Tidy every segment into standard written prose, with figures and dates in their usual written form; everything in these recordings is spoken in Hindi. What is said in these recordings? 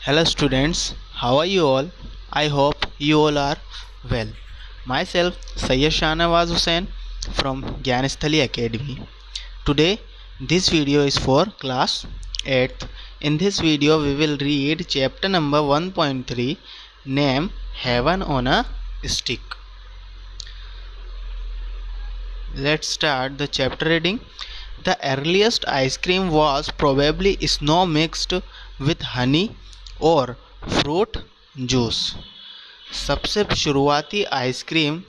Hello students, how are you all? I hope you all are well. Myself Sayyid Shahnawaz Hussain from Gyanisthali Academy. Today this video is for class 8th. In this video we will read chapter number 1.3 name Heaven on a Stick. Let's start the chapter reading. The earliest ice cream was probably snow mixed with honey और फ्रूट जूस। सबसे शुरुआती आइसक्रीम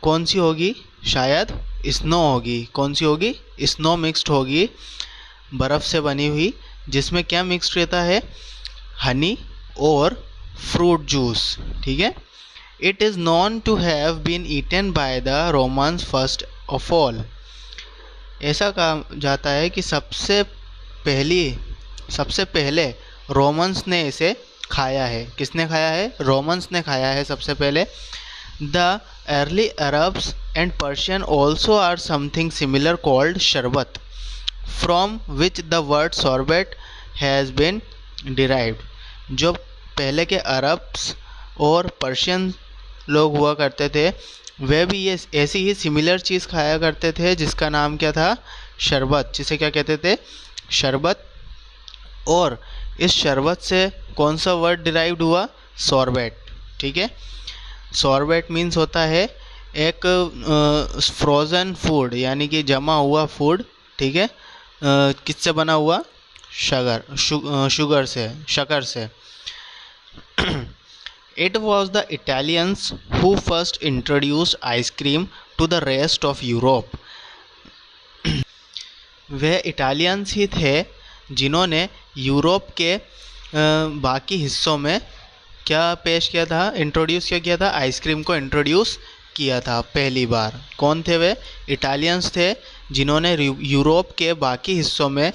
कौन सी होगी? शायद स्नो होगी। कौन सी होगी? स्नो मिक्स्ड होगी, बर्फ़ से बनी हुई, जिसमें क्या मिक्स्ड रहता है? हनी और फ्रूट जूस। ठीक है। It is known to have been eaten by the Romans first of all. ऐसा कहा जाता है कि सबसे पहले रोमन्स ने इसे खाया है। किसने खाया है? रोमन्स ने खाया है सबसे पहले। The early Arabs and Persian also are something similar called sharbat, from which the word sorbet has been derived. जो पहले के अरब्स और पर्शियन लोग हुआ करते थे, वे भी ये ऐसी ही सिमिलर चीज़ खाया करते थे, जिसका नाम क्या था? शरबत। जिसे क्या कहते थे? शरबत। और इस शरबत से कौन सा वर्ड डिराइव्ड हुआ? सॉर्बेट। ठीक है। सॉर्बेट मीन्स होता है एक फ्रोज़न फूड, यानी कि जमा हुआ फूड। ठीक है। किससे बना हुआ? शक्कर से। It was the Italians who first introduced ice cream to the rest of Europe. वे इटालियंस ही थे जिन्होंने यूरोप के बाकी हिस्सों में क्या पेश किया था? इंट्रोड्यूस क्या किया था? आइसक्रीम को इंट्रोड्यूस किया था पहली बार। कौन थे वे? इटालियंस थे जिन्होंने यूरोप के बाकी हिस्सों में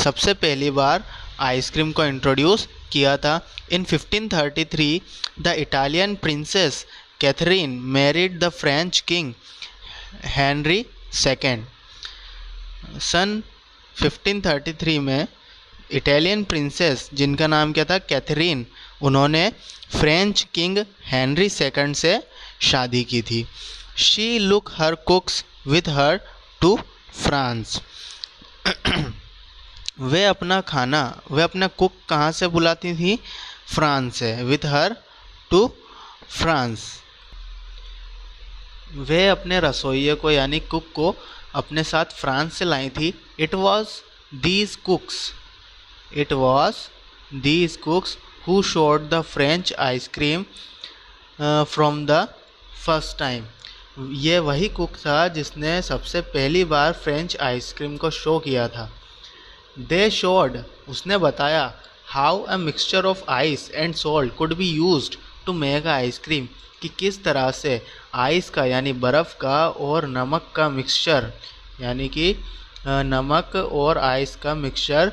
सबसे पहली बार आइसक्रीम को इंट्रोड्यूस किया था। In 1533 the Italian princess Catherine married the French king Henry second. सन 1533 में इटालियन प्रिंसेस, जिनका नाम क्या था? कैथरीन, उन्होंने फ्रेंच किंग हेनरी सेकंड से शादी की थी। She look her cooks with her to France. वे अपना कुक कहाँ से बुलाती थी? फ्रांस से। With her to France. वे अपने रसोइये को यानी कुक को अपने साथ फ्रांस से लाई थी। It was these cooks who showed the French ice cream from the first time. ये वही कुक था जिसने सबसे पहली बार फ्रेंच आइसक्रीम को शो किया था। दे शोड, उसने बताया, how a mixture of ice and salt could be used to make ice cream, कि किस तरह से आइस का यानी बर्फ़ का और नमक का मिक्सचर, यानी कि नमक और आइस का मिक्सचर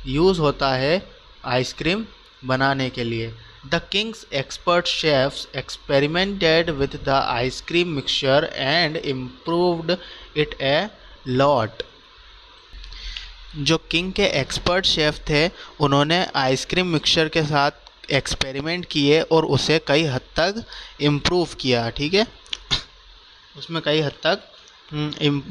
यूज़ होता है आइसक्रीम बनाने के लिए। The Kings expert chefs experimented with the ice cream mixture and improved it a lot. जो किंग के एक्सपर्ट शेफ़ थे, उन्होंने आइसक्रीम मिक्सचर के साथ एक्सपेरिमेंट किए और उसे कई हद तक इम्प्रूव किया। ठीक है। उसमें कई हद तक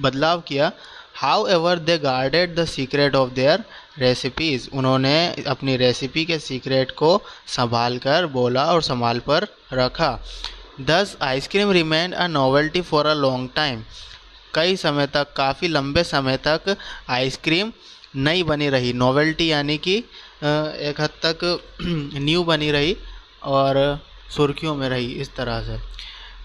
बदलाव किया। How ever they guarded the secret of their recipes. उन्होंने अपनी रेसिपी के सीक्रेट को संभाल कर बोला और संभाल पर रखा। दस ice cream remain a novelty for a long time. कई समय तक, काफ़ी लंबे समय तक आइसक्रीम नई बनी रही। नोवेल्टी यानी कि एक हद तक न्यू बनी रही और सुर्खियों में रही, इस तरह से।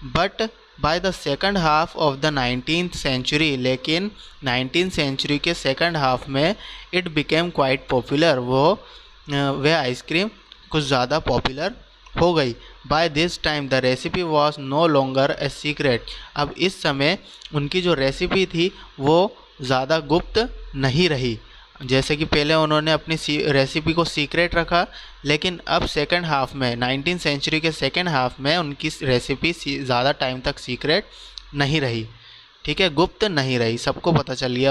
But by the second half of the 19th century, लेकिन 19th सेंचुरी के सेकंड हाफ में इट बिकेम क्वाइट पॉपुलर। वह आइसक्रीम कुछ ज़्यादा पॉपुलर हो गई। By this time the recipe was no longer a secret. अब इस समय उनकी जो रेसिपी थी वो ज़्यादा गुप्त नहीं रही। जैसे कि पहले उन्होंने अपनी रेसिपी को सीक्रेट रखा, लेकिन अब सेकंड हाफ में 19th सेंचुरी के सेकंड हाफ में उनकी रेसिपी ज़्यादा टाइम तक सीक्रेट नहीं रही। ठीक है, गुप्त नहीं रही, सबको पता चल गया।